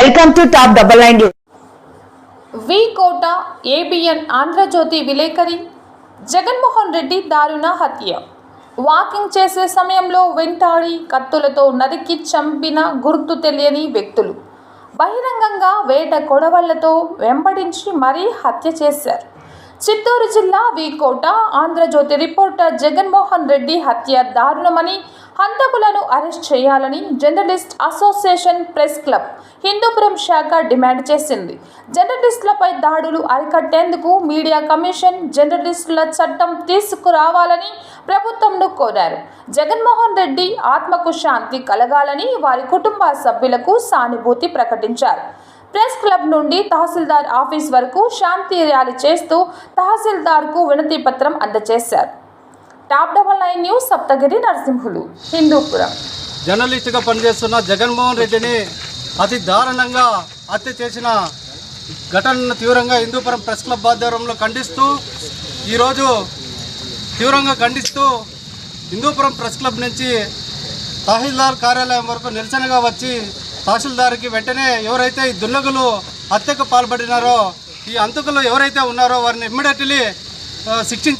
Welcome to Top Double Line News. We Kota ABN Andhra Jyothi విలేకరి జగన్మోహన్ రెడ్డి దారుణ హత్య. వాకింగ్ చేసే సమయంలో వెంటాడి కత్తులతో నరికి చంపిన గుర్తు తెలియని వ్యక్తులు బహిరంగంగా వేట కొడవళ్లతో వెంబడించి మరీ హత్య చేశారు. చిత్తూరు జిల్లా వి కోట ఆంధ్రజ్యోతి రిపోర్టర్ జగన్మోహన్ రెడ్డి హత్య దారుణమని, హంతకులను అరెస్ట్ చేయాలని journalist association press club Hindupuram శాఖ డిమాండ్ చేసింది. జర్నలిస్టులపై దాడులు అరికట్టేందుకు మీడియా కమిషన్, జర్నలిస్టుల చట్టం తీసుకురావాలని ప్రభుత్వంను కోరారు. జగన్మోహన్ రెడ్డి ఆత్మకు శాంతి కలగాలని వారి కుటుంబ సభ్యులకు సానుభూతి ప్రకటించారు. ప్రెస్ క్లబ్ నుండి తహసీల్దార్ ఆఫీస్ వరకు శాంతి ర్యాలీ చేస్తూ తహసీల్దార్కు వినతి పత్రం అందజేశారు. Top double nine news Saptagiri Narasimhulu, Hindupuram. జర్నలిస్టుగా పనిచేస్తున్న జగన్మోహన్ రెడ్డిని అతి దారుణంగా హత్య చేసిన ఘటనను తీవ్రంగా హిందూపురం ప్రెస్ క్లబ్ ఆధ్వర్యంలో ఖండిస్తూ హిందూపురం ప్రెస్ క్లబ్ నుంచి తహసీల్దార్ కార్యాలయం వరకు నిరసనగా వచ్చి తహసీల్దార్కి వెంటనే ఎవరైతే ఈ దుండగులు హత్యకు పాల్పడినారో, ఈ హంతకులు ఎవరైతే ఉన్నారో వారిని ఇమ్మీడియట్లీ శిక్షించి